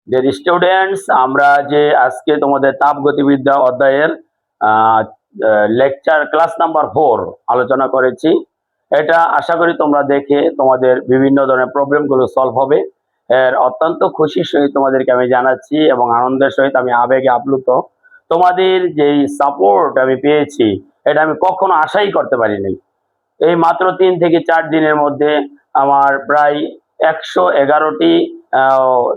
Dear students, আমরা যে আজকে তোমাদের তাপগতিবিদ্যা অধ্যায়ের লেকচার ক্লাস নাম্বার 4 আলোচনা করেছি, এটা আশা করি তোমরা দেখে তোমাদের বিভিন্ন ধরনের প্রবলেমগুলো সলভ হবে। এর অত্যন্ত খুশির সহিত তোমাদেরকে আমি জানাচ্ছি এবং আনন্দের সহিত আমি আবেগে আপ্লুত। তোমাদের যেই সাপোর্ট আমি পেয়েছি এটা আমি কখনো আশাই করতে পারিনি। এই মাত্র 3 থেকে 4 দিনের মধ্যে আমার প্রায় 111টি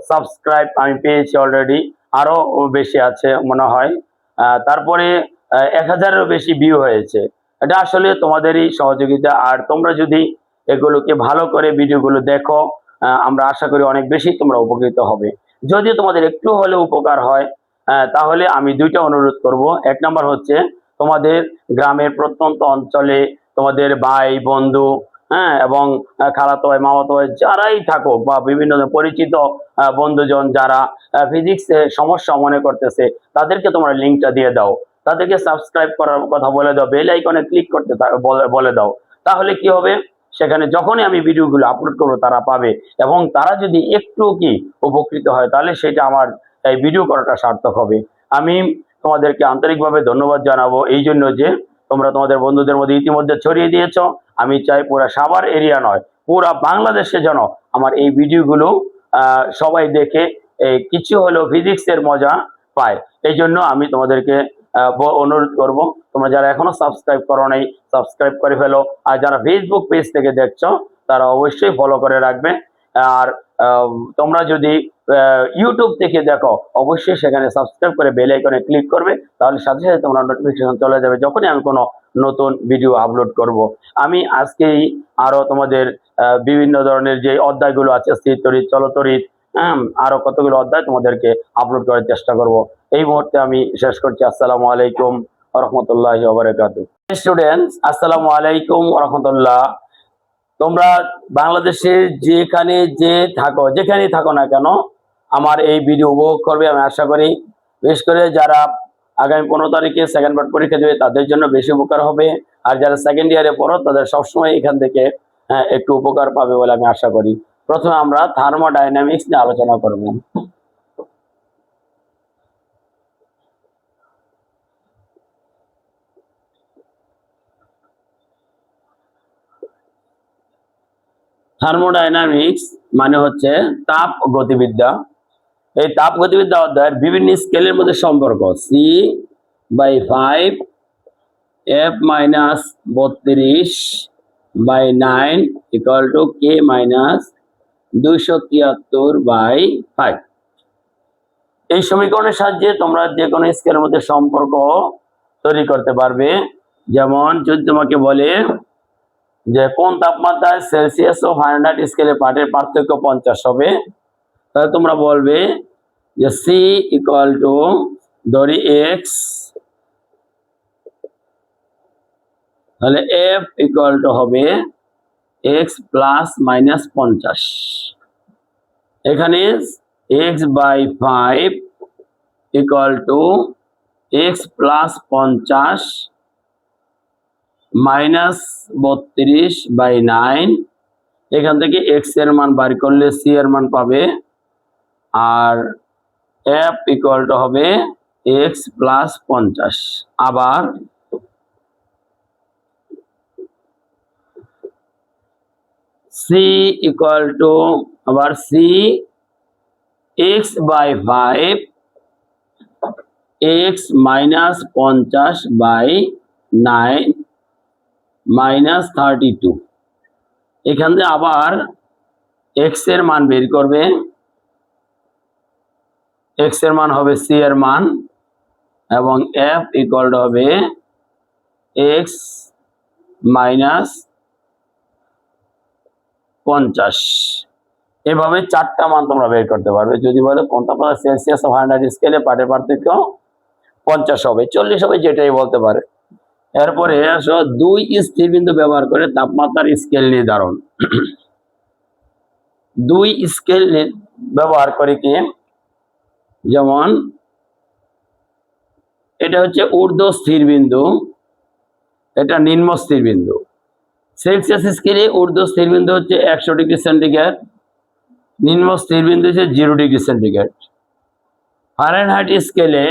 সাবস্ক্রাইব আমি পেয়েছি অলরেডি, আরো বেশি আছে মনে হয়। তারপরে 1000-এরও বেশি ভিউ হয়েছে। এটা আসলে তোমাদেরই সহযোগিতা, আর তোমরা যদি এগুলোকে ভালো করে ভিডিওগুলো দেখো, আমরা আশা করি অনেক বেশি তোমরা উপকৃত হবে। যদি তোমাদের একটু হলেও উপকার হয়, তাহলে আমি দুইটা অনুরোধ করব। এক নাম্বার হচ্ছে, তোমাদের গ্রামের প্রত্যন্ত অঞ্চলে তোমাদের ভাই বন্ধু, এবং খালাতো ভাই মামাতো ভাই যারাই থাকুক বা বিভিন্ন পরিচিত বন্ধুজন যারা ফিজিক্সে সমস্যা মনে করতেছে, তাদেরকে তোমরা লিঙ্কটা দিয়ে দাও, তাদেরকে সাবস্ক্রাইব করার কথা বলে দাও, বেল আইকনে ক্লিক করতে বলে দাও। তাহলে কি হবে, সেখানে যখনই আমি ভিডিওগুলো আপলোড করবো তারা পাবে, এবং তারা যদি একটু কি উপকৃত হয় তাহলে সেটা আমার এই ভিডিও করাটা সার্থক হবে। আমি তোমাদেরকে আন্তরিকভাবে ধন্যবাদ জানাবো এই জন্য যে তোমরা তোমাদের বন্ধুদের মধ্যে ইতিমধ্যে ছড়িয়ে দিয়েছ। আমি চাই পুরা সাভার এরিয়া নয়, পুরা বাংলাদেশে যেন আমার এই ভিডিওগুলো সবাই দেখে কিছু হলেও ফিজিক্সের মজা পায়। এই জন্য আমি তোমাদেরকে অনুরোধ করব, তোমরা যারা এখনো সাবস্ক্রাইব করো নাই সাবস্ক্রাইব করে ফেলো, আর যারা ফেসবুক পেজ থেকে দেখছো তারা অবশ্যই ফলো করে রাখবে। আর তোমরা যদি ইউটিউব থেকে দেখো অবশ্যই সেখানে সাবস্ক্রাইব করে বেল আইকনে ক্লিক করবে, তাহলে সাথে সাথে তোমরা নোটিফিকেশন চলে যাবে যখনই আমি কোনো নতুন ভিডিও আপলোড করব। আমি আজকেই আরো তোমাদের বিভিন্ন ধরনের যে অধ্যায়গুলো আছে, স্থির তড়িৎ, চলতড়িৎ, আরো কতগুলো অধ্যায় তোমাদেরকে আপলোড করার চেষ্টা করব। এই মুহূর্তে আমি শেষ করছি। আসসালামু আলাইকুম ওয়া রাহমাতুল্লাহি ওয়া বারাকাতুহু। স্টুডেন্টস, আসসালামু আলাইকুম ওয়া রাহমাতুল্লাহ। তোমরা বাংলাদেশে যেখানেই থাকো না কেন আমার এই ভিডিও উপভোগ করবে আমি আশা করি। বিশেষ করে যারা আগামী 15 তারিখে সেকেন্ড পার্ট পরীক্ষা দেবে তাদের জন্য বেশি উপকার হবে, আর যারা সেকেন্ড ইয়ারে পড়ো তাদের সবসময় এখান থেকে একটু উপকার পাবে বলে আমি আশা করি। প্রথমে আমরা থার্মোডাইনামিক্স নিয়ে আলোচনা করব। থার্মোডাইনামিক্স মানে হচ্ছে তাপ গতিবিদ্যা। এই তাপ গতিবিদ্যা অধ্যায়ের বিভিন্ন স্কেলের মধ্যে সম্পর্ক C/5 F-32/9 = K-273/5। এই সমীকরণের সাহায্যে তোমরা যে কোনো স্কেলের মধ্যে সম্পর্ক তৈরি করতে পারবে। যেমন যদি তোমাকে বলে যে কোন তাপমাত্রায় সেলসিয়াস ও ফারেনহাইট স্কেলে পাঠের পার্থক্য 50 হবে, তাহলে তোমরা বলবে যে C ধরি X, তাহলে F হবে X + -50। এখানে X/5 = X + 50 -32/9। এখান থেকে X এর মান বার করলে C এর মান পাবে, আর F হবে X + 50। আবার C X/5 X - 50/9 -32। এখান থেকে আবার X এর মান বের করবে, X এর মান হবে C এর মান, এবং F হবে X - 50। এভাবে 4টা মান তোমরা বের করতে পারবে। যদি বলো কোন তাপমাত্রা সেলসিয়াস ও ফারেনহাইট স্কেলে পাঠের পার্থক্য 50 হবে, 40 হবে, যেটাই বলতে পারে। এরপরে আসো 2 স্থিরবিন্দু ব্যবহার করে তাপমাত্রার স্কেল নির্ধারণ। 2 স্কেল ব্যবহার করে কি, যেমন এটা হচ্ছে ঊর্ধ্ব স্থিরবিন্দু, এটা নিম্ন স্থিরবিন্দু। সেলসিয়াস স্কেলে ঊর্ধ্ব স্থিরবিন্দু হচ্ছে 100 ডিগ্রি সেন্টিগ্রেড, নিম্ন স্থিরবিন্দু হচ্ছে 0 ডিগ্রি সেন্টিগ্রেড। ফারেনহাইট স্কেলে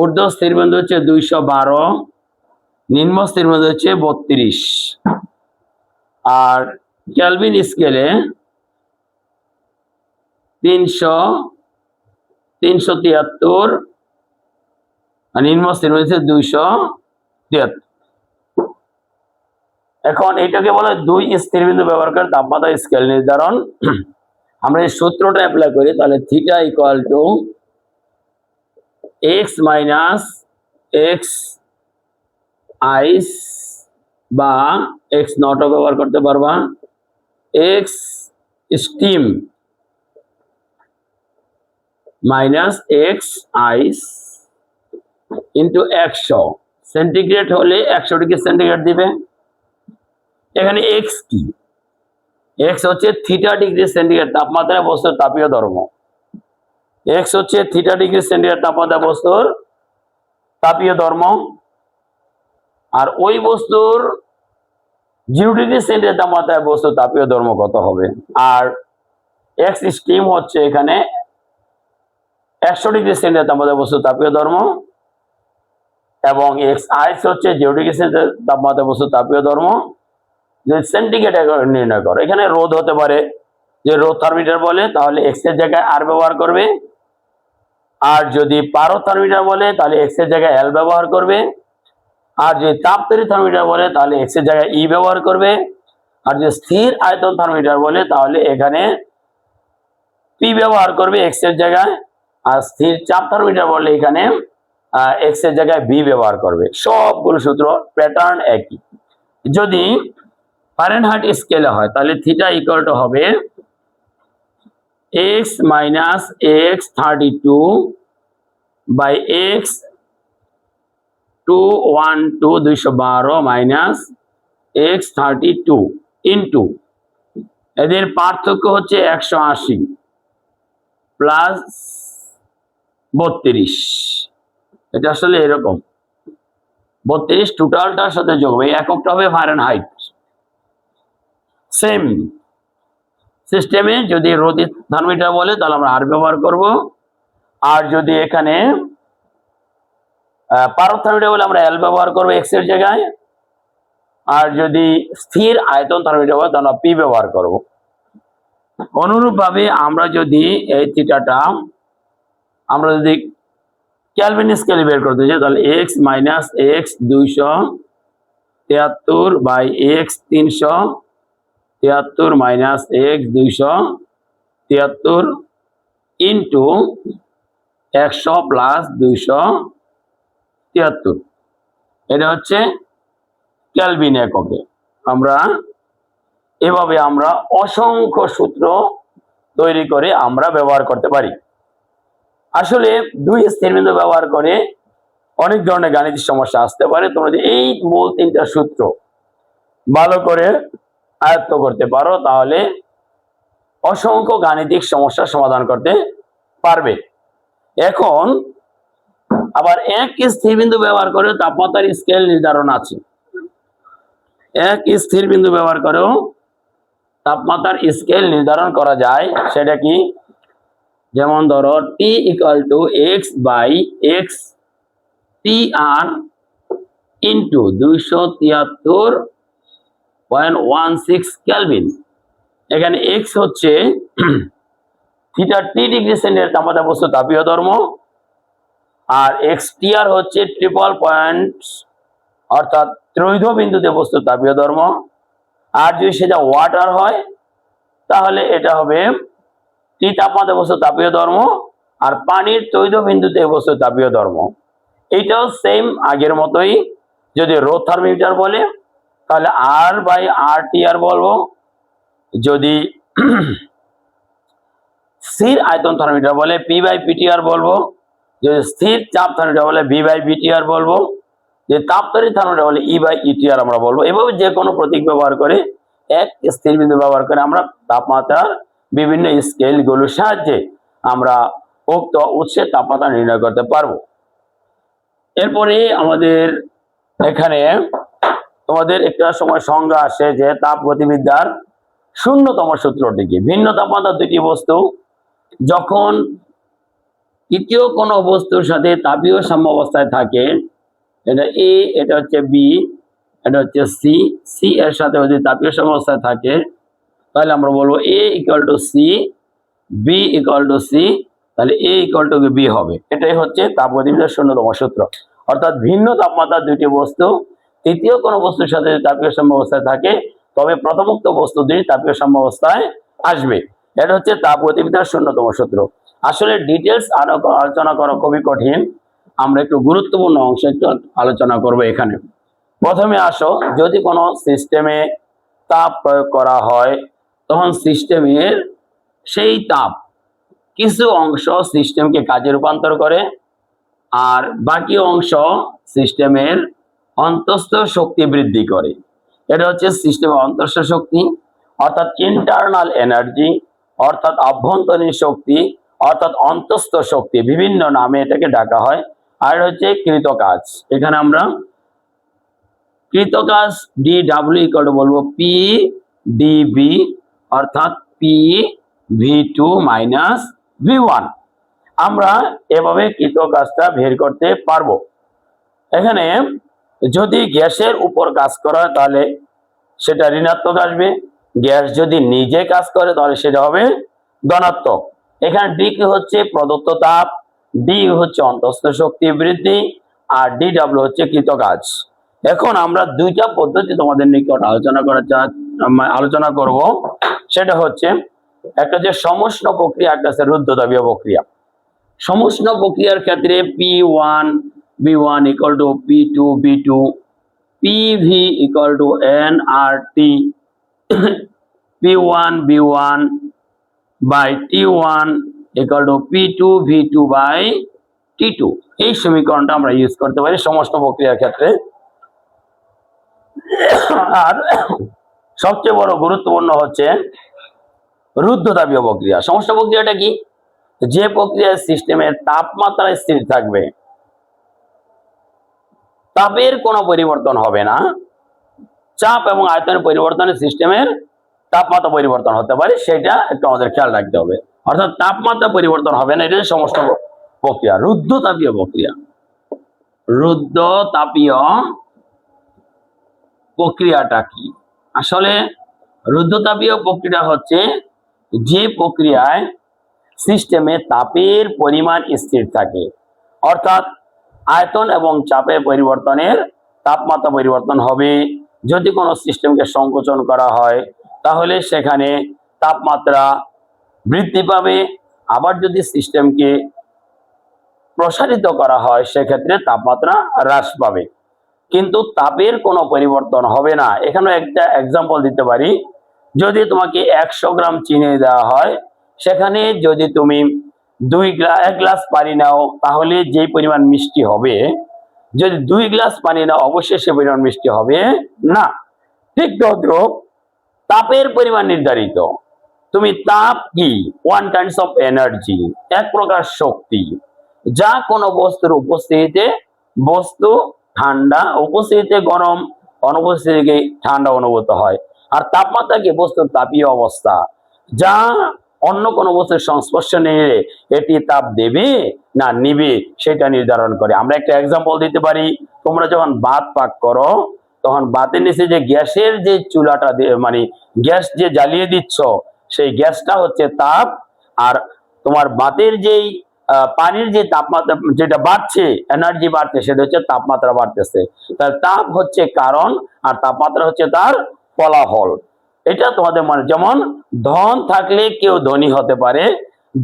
ঊর্ধ্ব স্থিরবিন্দু হচ্ছে 212, নিম্ন স্থিরবিন্দু হচ্ছে 32। আর কেলভিন স্কেলে 373, আর নিম্ন স্থিরবিন্দু হচ্ছে 273। এখন এটাকে বলে দুই স্থিরবিন্দু ব্যবহার করে তাপমাত্রা স্কেল নির্ধারণ। আমরা এই সূত্রটা অ্যাপ্লাই করি, তাহলে theta equal to x minus x ice বা এক্স নটও ব্যবহার করতে পারবা, x steam minus x ice into 100। Centigrade হলে 100 ডিগ্রি সেন্টিগ্রেড দিবে। এখানে এক্স কি? এক্স হচ্ছে থিটা ডিগ্রি সেন্টিগ্রেড তাপমাত্রায় বস্তুর তাপীয় ধর্ম। এক্স হচ্ছে থিটা ডিগ্রি সেন্টিগ্রেড তাপমাত্রা বস্তুর তাপীয় ধর্ম। আর ওই বস্তুর 0 ডিগ্রি সেন্টিগ্রেড তাপমাত্রায় বস্তুর তাপীয় ধর্ম কত হবে? আর এক্স স্টিম হচ্ছে এখানে 100 ডিগ্রি সেন্টিগ্রেড তাপমাত্রায় বস্তুর তাপীয় ধর্ম, এবং এক্স আইস হচ্ছে 0 ডিগ্রি সেন্টিগ্রেড তাপমাত্রায় বস্তুর তাপীয় ধর্ম। সেন্টিগ্রেড নির্ণয় করো। এখানে রোধ হতে পারে, যে রোধ থার্মিটার বলে তাহলে এক্স এর জায়গায় আর ব্যবহার করবে, আর যদি পারদ থার্মিটার বলে তাহলে এক্স এর জায়গায় এল ব্যবহার করবে, আর যদি তাপতড়িৎ থার্মিটার বলে তাহলে এক্স এর জায়গায় ই ব্যবহার করবে, আর যদি স্থির আয়তন থার্মিটার বলে তাহলে এখানে পি ব্যবহার করবে এক্স এর জায়গায়, আর স্থির চাপ থার্মিটার বলে এখানে এক্স এর জায়গায় বি ব্যবহার করবে। সবগুলো সূত্র প্যাটার্ন একই। যদি ফারেনহাইট স্কেলে হয় তাহলে থিটা ইকুয়াল টু হবে x minus x 32 by x 212 minus x 32 into এদের পার্থক্য হচ্ছে 180 প্লাস 32। এটা আসলে এরকম 32 টোটালটার সাথে যোগ হবে, এককটা হবে ফারেনহাইট। সেম সিস্টেমে যদি রোধ থার্মিটার বলে তাহলে আমরা আর ব্যবহার করব, আর যদি এখানে পারদ থার্মিটার বলে আমরা এল ব্যবহার করবো এক্স এর জায়গায়, আর যদি স্থির আয়তন থার্মিটার বলে তাহলে পি ব্যবহার করব। অনুরূপভাবে আমরা যদি এই থিটাটা আমরা যদি কেলভিন স্কেলে বের করতে চাই তাহলে x minus x 273 by x 373 minus x 273 into 100 plus 273। এটা হচ্ছে কেলভিন এককে। আমরা এভাবে আমরা অসংখ্য সূত্র তৈরি করে আমরা ব্যবহার করতে পারি। আসলে দুই স্থিরবিন্দু ব্যবহার করে অনেক ধরনের গাণিতিক সমস্যা আসতে পারে। তোমরা যদি এই মূল 3টা সূত্র ভালো করে আয়ত্ত করতে পারো তাহলে অসংখ্য গাণিতিক সমস্যার সমাধান করতে পারবে। এখন আবার এক স্থিরবিন্দু ব্যবহার করে তাপমাত্রার স্কেল নির্ধারণ আছে। এক স্থিরবিন্দু ব্যবহার করেও তাপমাত্রার স্কেল নির্ধারণ করা যায়। সেটা কি? যেমন ধরো T equal to X by X T আর ইন্টু 273.16 কেলভিন। এখানে এক্স হচ্ছে থিটা টি ডিগ্রি সেন্টিগ্রেড তাপমাত্রা বস্তুর তাপীয় ধর্ম, আর এক্স টি আর হচ্ছে 3.5 অর্থাৎ ত্রৈধ বিন্দুতে বস্তুর তাপীয় ধর্ম। আর যদি সেটা ওয়াটার হয় তাহলে এটা হবে টি তাপমাত্রা বস্তুর তাপীয় ধর্ম, আর পানির ত্রৈধ বিন্দুতে বস্তুর তাপীয় ধর্ম। এইটাও সেম আগের মতোই। যদি রো থার্মিটার বলে তাহলে আর বাই আর টি আর বলবো, যদি স্থির আয়তন থার্মিটার বলে পি বাই পিটি আর বলবো, যদি স্থির চাপ থার্মিটার বলে বি বাই বিটি আর বলবো, যে তাপতড়িৎ থার্মিটার বলে ই বাই ইটি আর আমরা বলবো। এভাবে যে কোনো প্রতীক ব্যবহার করে এক স্থির বিন্দু ব্যবহার করে আমরা তাপমাত্রার বিভিন্ন স্কেলগুলোর সাহায্যে আমরা উক্ত উৎসের তাপমাত্রা নির্ণয় করতে পারবো। এরপরে আমাদের এখানে তোমাদের একটা সময় সংজ্ঞা আসে যে তাপ গতিবিদ্যার শূন্যতম সূত্রটি কি। ভিন্ন তাপমাত্রার দুটি বস্তু যখন তৃতীয় কোন বস্তুর সাথে তাপীয় সাম্যাবস্থায় থাকে, এটা এ, এটা হচ্ছে বি, এটা হচ্ছে সি। সি এর সাথে যদি তাপীয় সাম্যাবস্থায় থাকে তাহলে আমরা বলবো A equal to C, B equal to C, তাহলে এ ইকুয়াল টু বি হবে। এটাই হচ্ছে তাপগতিবিদ্যার শূন্যতম সূত্র। অর্থাৎ ভিন্ন তাপমাত্রার দুইটি বস্তু তৃতীয় কোন বস্তুর সাথে তাপীয় সাম্যাবস্থায় থাকে তবে প্রথমোক্ত বস্তু দুই তাপীয় সাম্যাবস্থায় আসবে। এটা হচ্ছে তাপগতিবিদ্যার শূন্যতম সূত্র। আসলে ডিটেলস আলোচনা করা খুবই কঠিন, আমরা একটু গুরুত্বপূর্ণ অংশ একটু আলোচনা করব এখানে। প্রথমে আসো, যদি কোনো সিস্টেমে তাপ প্রয়োগ করা হয় তখন সিস্টেমের সেই তাপ কিছু অংশ সিস্টেমকে কাজে রূপান্তর করে, আর বাকি অংশ সিস্টেমের অন্তঃস্থ শক্তি বৃদ্ধি করে। এটা হচ্ছে সিস্টেমের অন্তঃস্থ শক্তি, অর্থাৎ ইন্টারনাল এনার্জি, অর্থাৎ আভ্যন্তরীণ শক্তি, অর্থাৎ অন্তঃস্থ শক্তি, বিভিন্ন নামে এটাকে ডাকা হয়। আর হচ্ছে কৃতকাজ। এখানে আমরা কৃতকাজ ডি ডাব্লিউ ইকুয়াল টু বলবো পি ডিবি, অর্থাৎ P V two minus V one. আমরা এভাবে কৃতকাজটা বের করতে পারবো। এখানে যদি গ্যাসের উপর কাজ করা হয় তাহলে সেটা ঋণাত্মক আসবে, গ্যাস যদি নিজে কাজ করে তাহলে সেটা হবে ধনাত্মক। এখানে ডি কি হচ্ছে প্রদত্ত তাপ, ডি হচ্ছে অন্তঃস্থ শক্তি বৃদ্ধি, আর ডি ডাব্লিউ হচ্ছে কৃতকাজ। এখন আমরা দুইটা পদ্ধতি তোমাদের নিকট আলোচনা করব। সেটা হচ্ছে একটা যে সমুষ্ণ প্রক্রিয়া, একটা হচ্ছে রুদ্ধতাপীয় প্রক্রিয়া। সমুষ্ণ প্রক্রিয়ার ক্ষেত্রে P1 B1 equal to P2 B2, PV equal to nRT, P1 B1 by T1 equal to P2 V2 by T2। এই সমীকরণটা আমরা ইউজ করতে পারি সমস্ত প্রক্রিয়ার ক্ষেত্রে। আর সবচেয়ে বড় গুরুত্বপূর্ণ হচ্ছে রুদ্ধতাপীয় প্রক্রিয়া। সমস্ত প্রক্রিয়াটা কি? যে প্রক্রিয়ায় সিস্টেমের তাপমাত্রা স্থির থাকবে, তাপের কোনো পরিবর্তন হবে না, চাপ এবং আয়তনের পরিবর্তনে সিস্টেমের তাপমাত্রা পরিবর্তন হতে পারে, সেটা একটু আমাদের খেয়াল রাখতে হবে। অর্থাৎ তাপমাত্রা পরিবর্তন হবে না, এটা সমস্ত প্রক্রিয়া। রুদ্ধতাপীয় প্রক্রিয়া, রুদ্ধতাপীয় প্রক্রিয়াটা কি? আসলে রুদ্ধতাপীয় প্রক্রিয়া হচ্ছে যে প্রক্রিয়ায় সিস্টেমে তাপের পরিমাণ স্থির থাকে, অর্থাৎ আয়তন এবং চাপের পরিবর্তনের তাপমাত্রা পরিবর্তন হবে। যদি কোনো সিস্টেমকে সংকোচন করা হয় তাহলে সেখানে তাপমাত্রা বৃদ্ধি পাবে, আবার যদি সিস্টেমকে প্রসারিত করা হয় সেক্ষেত্রে তাপমাত্রা হ্রাস পাবে, কিন্তু তাপের কোনো পরিবর্তন হবে না। এখানে একটা এক্সাম্পল দিতে পারি। যদি তোমাকে 100 গ্রাম চিনি দেওয়া হয়, সেখানে যদি তুমি 1 গ্লাস পানি নাও তাহলে যে পরিমাণ মিষ্টি হবে, যদি 2 গ্লাস পানি নাও অবশ্যই সে পরিমাণ মিষ্টি হবে না। ঠিক তদ্রূপ তাপের পরিমাণ নির্ধারিত। তুমি তাপ কি? ওয়ান কাইন্ডস অফ এনার্জি, এক প্রকার শক্তি, যা কোনো বস্তুর উপস্থিতিতে বস্তু ঠান্ডা, উপস্থিতিতে গরম, অনুপস্থিতিতে ঠান্ডা অনুভূত হয়। আর তাপমাত্রা কি? বস্তুর তাপীয় অবস্থা, যা অন্য কোনো বস্তুর সংস্পর্শে নিলে এটি তাপ দেবে না নিবে সেটা নির্ধারণ করে। আমরা একটা এক্সাম্পল দিতে পারি। তোমরা যখন ভাত পাক করো তখন ভাতের নিচে যে গ্যাসের যে চুলাটা মানে গ্যাস যে জ্বালিয়ে দিচ্ছ সেই গ্যাসটা হচ্ছে তাপ, আর তোমার ভাতের যেই পানির যে তাপমাত্রা যেটা বাড়ছে, এনার্জি বাড়ছে, সেটা হচ্ছে তাপমাত্রা বাড়তেছে। তার তাপ হচ্ছে কারণ আর তাপমাত্রা হচ্ছে তার ফলাফল। এটা তোমাদের মানে, যেমন ধন থাকলে কেউ ধনী হতে পারে,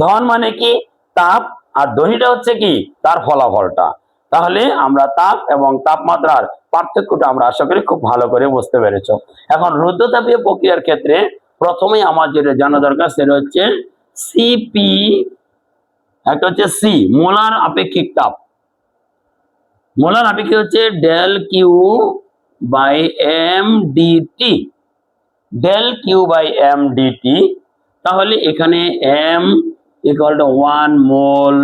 ধন মানে কি? তাপ, আর ধনীটা হচ্ছে কি? তার ফলাফলটা। তাহলে আমরা তাপ এবং তাপমাত্রার পার্থক্যটা আমরা আশা করি খুব ভালো করে বুঝতে পেরেছ। এখন রুদ্ধতাপীয় প্রক্রিয়ার ক্ষেত্রে প্রথমেই আমার যেটা জানা দরকার সেটা হচ্ছে সিপি, একটা হচ্ছে সি, মোলার আপেক্ষিক তাপ। মোলার আপেক্ষিক হচ্ছে del Q by M dT, del Q by M dT. তাহলে এখানে এম ইকুয়াল টু 1 মোল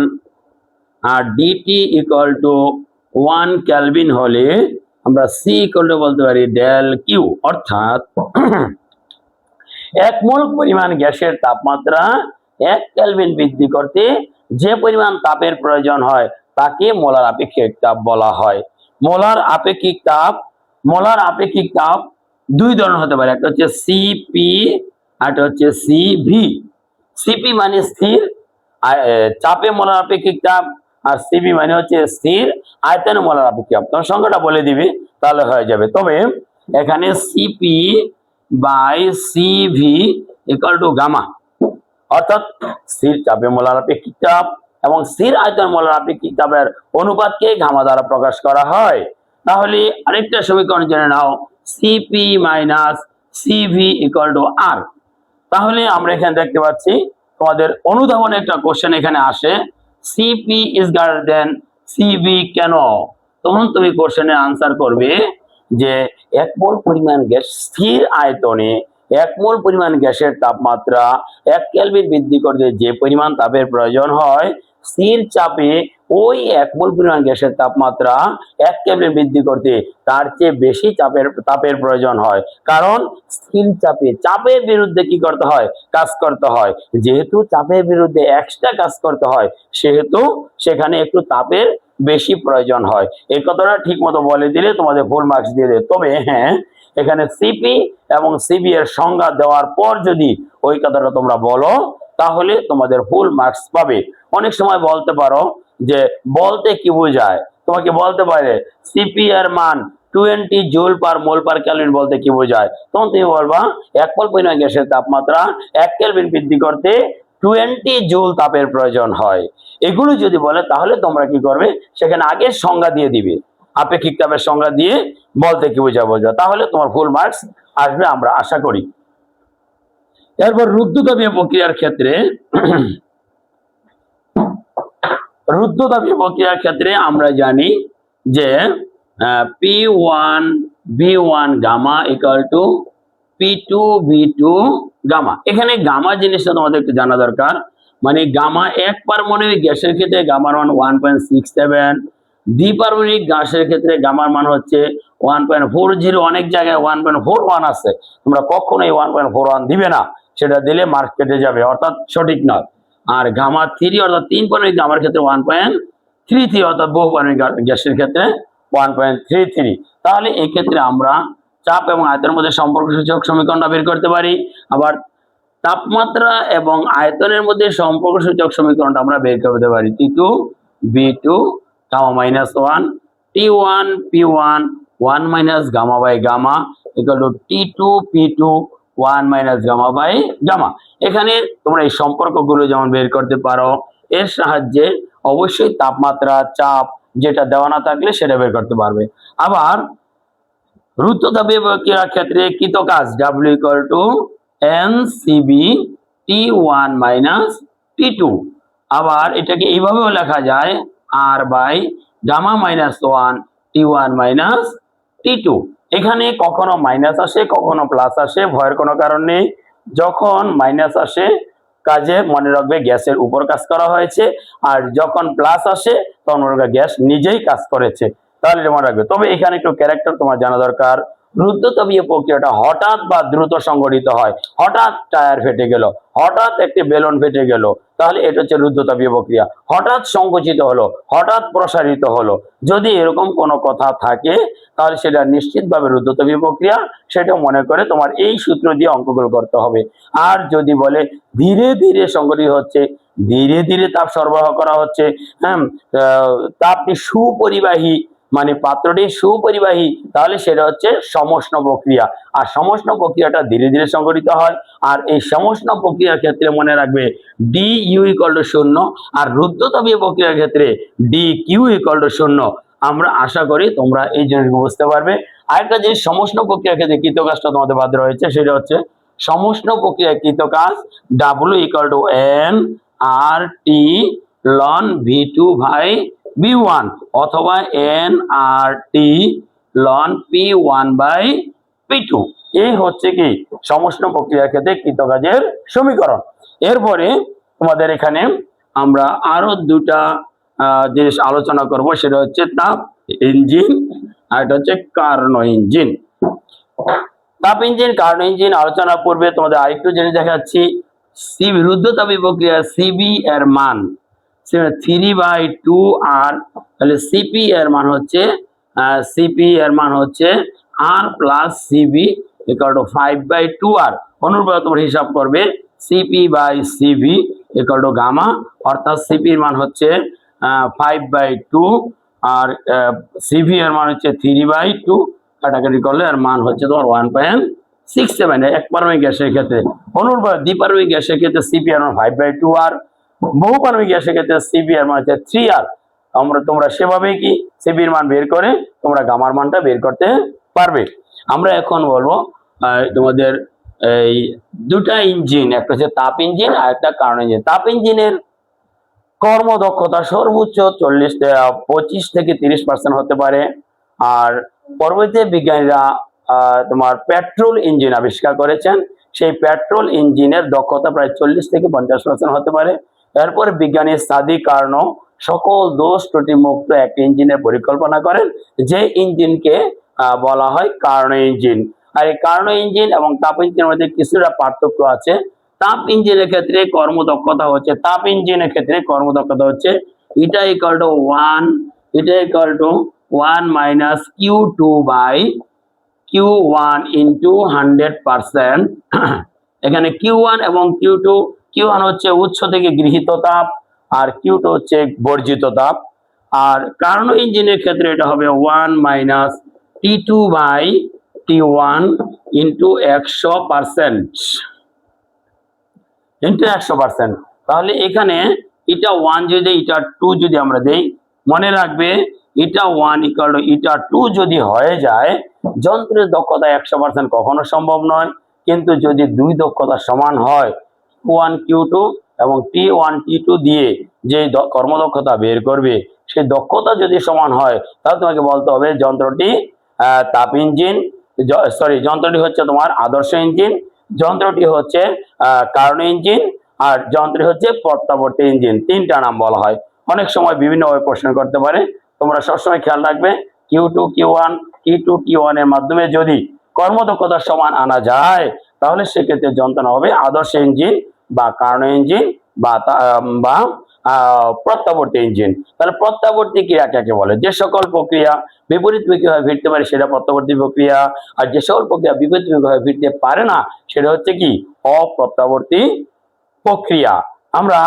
আর ডিটি ইকুয়াল টু 1 কেলভিন হলে আমরা সি ইকুয়াল টু বলতে পারি ডেল কিউ। অর্থাৎ 1 মোল পরিমাণ গ্যাসের তাপমাত্রা 1 কেলভিন বৃদ্ধি করতে যে পরিমাণ তাপের প্রয়োজন হয় তাকে মোলার আপেক্ষিক তাপ বলা হয়। মোলার আপেক্ষিক তাপ দুই ধরনের হতে পারে, একটা হচ্ছে সিপি আর একটা হচ্ছে সিভি। সিপি মানে স্থির চাপে মোলার আপেক্ষিক তাপ, আর সিবি মানে হচ্ছে স্থির আয়তনে মোলার আপেক্ষিক তাপ। তোমার সংখ্যাটা বলে দিবি তাহলে হয়ে যাবে। তবে এখানে Cp by Cv equal to gamma, অর্থাৎ স্থির চাপে মোলার আপেক্ষিক তাপ এবং স্থির আয়তন মোলার আপেক্ষিক তাপের অনুপাতকে গামা দ্বারা প্রকাশ করা হয়। তাহলে আরেকটা সমীকরণ জেনে নাও, CP minus CV equal to R. তাহলে আমরা এখানে দেখতে পাচ্ছি তোমাদের অনুধাবনে একটা কোশ্চেন এখানে আসে, CP is greater than CV কেন? তখন তুমি কোশ্চেনের আনসার করবে যে 1 মোল পরিমাণ গ্যাস স্থির আয়তনে 1 মোল পরিমাণ গ্যাসের তাপমাত্রা 1 কেলভিন বৃদ্ধি করতে যে পরিমাণ তাপের প্রয়োজন হয়, স্থির চাপে ওই 1 মোল পরিমাণ গ্যাসের তাপমাত্রা 1 কেলভিন বৃদ্ধি করতে তার চেয়ে বেশি তাপের প্রয়োজন হয়। কারণ স্থির চাপের বিরুদ্ধে কি করতে হয়? কাজ করতে হয়। যেহেতু চাপের বিরুদ্ধে এক্সট্রা কাজ করতে হয়, সেহেতু সেখানে একটু তাপের বেশি প্রয়োজন হয়। এই কথাটা ঠিক মতো বলে দিলে তোমাদের ফুল মার্কস দিয়ে দেবে। তবে হ্যাঁ, এখানে সিপি এবং সিবি এর সংজ্ঞা দেওয়ার পর যদি ওই কথাটা তোমরা বলো তাহলে তোমাদের ফুল মার্কস পাবে। অনেক সময় বলতে পারো যে বলতে কি বোঝায়, তোমাকে বলতে পারে সিপি এর মান 20 জুল পার মোল পার কেলভিন বলতে কি বোঝায়, তখন তুমি বলবা 1 মোল পরিমাণ গ্যাসের তাপমাত্রা 1 কেলভিন বৃদ্ধি করতে 20 জুল তাপের প্রয়োজন হয়। এগুলো যদি বলে তাহলে তোমরা কি করবে, সেখানে আগে সংজ্ঞা দিয়ে দিবে, আপেক্ষিক তাপের সংজ্ঞা দিয়ে বলতে কি বোঝায় বলবে, তাহলে তোমার ফুল মার্কস আসবে আমরা আশা করি। এরপর রুদ্ধতাপীয় প্রক্রিয়ার ক্ষেত্রে আমরা জানি যে P1 V1 gamma equal to P2 V2 gamma. এখানে গামা জিনিসটা তোমাদের একটু জানা দরকার। মানে গামা 1 পারমাণবিক গ্যাসের ক্ষেত্রে গামার মান 1.67, দ্বিপারমাণবিক গ্যাসের ক্ষেত্রে গামার মান হচ্ছে 1.40, অনেক জায়গায় 1.41 আছে। তোমরা কখনোই 1.41 দিবে না, সেটা দিলে মার্ক কেটে যাবে, অর্থাৎ সঠিক নয়। আর গামা 3 অর্থাৎ 3 পারমাণবিক গামার ক্ষেত্রে 1.33, অর্থাৎ বহু পারমাণবিক গ্যাসের ক্ষেত্রে 1.33। তাহলে এই ক্ষেত্রে আমরা চাপ এবং আয়তনের মধ্যে সম্পর্কসূচক সমীকরণটা বের করতে পারি। আবার তাপমাত্রা এবং আয়তনের মধ্যে সম্পর্কসূচক সমীকরণটা আমরা বের করতে পারি। T2 B2 gamma minus 1 T1 P1 1 minus gamma by gamma equal to T2 P2 1 minus gamma by gamma. এখানে তোমরা এই সম্পর্কগুলো যেমন বের করতে পারো, এর সাহায্যে অবশ্যই তাপমাত্রা চাপ যেটা দেওয়া না থাকলে সেটা বের করতে পারবে। আবার রুদ্ধতাপীয় প্রক্রিয়ার ক্ষেত্রে কৃত কাজ W equal to NCB T1 minus T2। আবার এটাকে এইভাবেও লেখা যায় R by gamma minus 1 T1 minus T2। এখানে কখনো মাইনাস আসে কখনো প্লাস আসে, ভয়ের কোনো কারণ নেই। যখন মাইনাস আসে কাজে মনে রাখবে গ্যাসের উপর কাজ করা হয়েছে, আর যখন প্লাস আসে তখন মনে রাখবে গ্যাস নিজেই কাজ করেছে, তাহলে মনে রাখবে। তবে এখানে একটু ক্যারেক্টার তোমার জানা দরকার। রুদ্ধতাপীয় প্রক্রিয়াটা হঠাৎ বা দ্রুত সংঘটিত হয়। হঠাৎ টায়ার ফেটে গেল, হঠাৎ একটি বেলুন ফেটে গেল, তাহলে এটা হচ্ছে রুদ্ধতাপীয় প্রক্রিয়া। হঠাৎ সংকুচিত হলো, হঠাৎ প্রসারিত হলো, যদি এরকম কোনো কথা থাকে তাহলে সেটা নিশ্চিতভাবে রুদ্ধতাপীয় প্রক্রিয়া, সেটা মনে করে তোমার এই সূত্র দিয়ে অঙ্কগুলো করতে হবে। আর যদি বলে ধীরে ধীরে সংঘটিত হচ্ছে, ধীরে ধীরে তাপ সরবরাহ করা হচ্ছে, তাপটি সুপরিবাহী মানে পাত্রটি সুপরিবাহী, তাহলে সেটা হচ্ছে সমষ্ণ প্রক্রিয়া। আর সমষ্ণ প্রক্রিয়াটা ধীরে ধীরে সংঘটিত হয়। আর এই সমষ্ণ প্রক্রিয়ার ক্ষেত্রে মনে রাখবে ডি ইউ ইকুয়াল টু 0, আর রুদ্ধতাপীয় প্রক্রিয়ার ক্ষেত্রে ডি কিউ ইকুয়াল টু 0। আমরা আশা করি তোমরা এই জিনিসগুলো বুঝতে পারবে। আরেকটা জিনিস সমষ্ণ প্রক্রিয়ার ক্ষেত্রে কৃত কাজটা তোমাদের বাদ রয়েছে, সেটা হচ্ছে সমষ্ণ প্রক্রিয়ায় কৃত কাজ W equal to N R T ln V2 by V1 অথবা N R T ln P1 by P2। এই হচ্ছে কি সমষ্ণ প্রক্রিয়ার ক্ষেত্রে কৃত কাজের সমীকরণ। এরপরে তোমাদের এখানে আমরা আরো দুটা জিনিস আলোচনা করব, সেটা হচ্ছে তাপ ইঞ্জিন আর এটা হচ্ছে কার্নো ইঞ্জিন। তাপ ইঞ্জিন কার্নো ইঞ্জিন আলোচনার পূর্বে তোমাদের আরেকটু জিনিস দেখাচ্ছি। রুদ্ধতাপীয় প্রক্রিয়া সিবি এর মান 3/2r, তাহলে সিপি এর মান হচ্ছে R plus CB equal to 5/2r। অনুরূপভাবে তোমরা হিসাব করবে CP by CB equal to gamma, অর্থাৎ সিপির মান হচ্ছে 5/2 আর সিভি এর মান হচ্ছে 3/2, কাটাকাটি করলে এর মান হচ্ছে তোমার 1.67। এক পারমাণবিক গ্যাসের ক্ষেত্রে। অনুরূপভাবে দ্বিপারমাণবিক গ্যাসের ক্ষেত্রে সিপি এর মান 5/2 আর, বহুপারমাণবিক গ্যাসের ক্ষেত্রে সিপি এর মান হচ্ছে 3 আর। তোমরা সেভাবেই কি সিপির মান বের করে তোমরা গামার মানটা বের করতে পারবে। আমরা এখন বলবো তোমাদের এই দুটা ইঞ্জিন, একটা হচ্ছে তাপ ইঞ্জিন আর একটা কারণ ইঞ্জিন। তাপ ইঞ্জিনের কর্মদক্ষতা সর্বোচ্চ 25 থেকে 30% হতে পারে। আর পরবর্তী বিজ্ঞানীরা তোমার পেট্রোল ইঞ্জিন আবিষ্কার করেছেন, সেই পেট্রোল ইঞ্জিনের দক্ষতা প্রায় 40 থেকে 50% হতে পারে। এরপর বিজ্ঞানী সাদি কার্নো সকল দোষ ত্রুটি মুক্ত একটি ইঞ্জিনের পরিকল্পনা করেন, যে ইঞ্জিনকে বলা হয় কার্নো ইঞ্জিন। আর এই কার্নো ইঞ্জিন এবং তাপ ইঞ্জিনের মধ্যে কিছুটা পার্থক্য আছে। তাপ ইঞ্জিনের ক্ষেত্রে কর্মদক্ষতা হচ্ছে এটা equal to 1 minus Q2 by Q1 into 100%। এখানে Q1 এবং Q2, Q1 হচ্ছে উৎস থেকে গৃহীত তাপ আর Q2 হচ্ছে বর্জিত তাপ। আর কার্নো ইঞ্জিনের ক্ষেত্রে এটা হবে 1 minus T2 by T1 into 100%। তাহলে এখানে এটা 1 যদি এটা 2 যদি আমরা দেই, মনে রাখবে এটা 1 ইকুয়াল টু এটা 2 যদি হয়ে যায়, যন্ত্রের দক্ষতা 100% কখনো সম্ভব নয়। কিন্তু যদি দুই দক্ষতা সমান হয়, Q1 Q2 এবং T1 T2 দিয়ে যে কর্মদক্ষতা বের করবে, সেই দক্ষতা যদি সমান হয়, তাহলে তোমাকে বলতে হবে যন্ত্রটি তাপ ইঞ্জিন, যন্ত্রটি হচ্ছে তোমার আদর্শ ইঞ্জিন, যন্ত্রটি হচ্ছে কার্নো ইঞ্জিন, আর যন্ত্রটি হচ্ছে প্রত্যাবর্তী ইঞ্জিন। তিনটা নাম বলা হয়। অনেক সময় বিভিন্নভাবে প্রশ্ন করতে পারে, তোমরা সবসময় খেয়াল রাখবে Q2 Q1 T2 T1 এর মাধ্যমে যদি কর্মদক্ষতা সমান আনা যায়, তাহলে সেক্ষেত্রে যন্ত্র হবে আদর্শ ইঞ্জিন বা কার্নো ইঞ্জিন বা প্রত্যাবর্তী ইঞ্জিন। তাহলে প্রত্যাবর্তী ক্রিয়া কাকে বলে? যে সকল প্রক্রিয়া বিপরীতমুখীভাবে ফিরতে পারে সেটা প্রত্যাবর্তী প্রক্রিয়া, আর যে সকল প্রক্রিয়া বিপরীতমুখীভাবে ফিরতে পারে না সেটা হচ্ছে কি অপ্রত্যাবর্তী প্রক্রিয়া। আমরা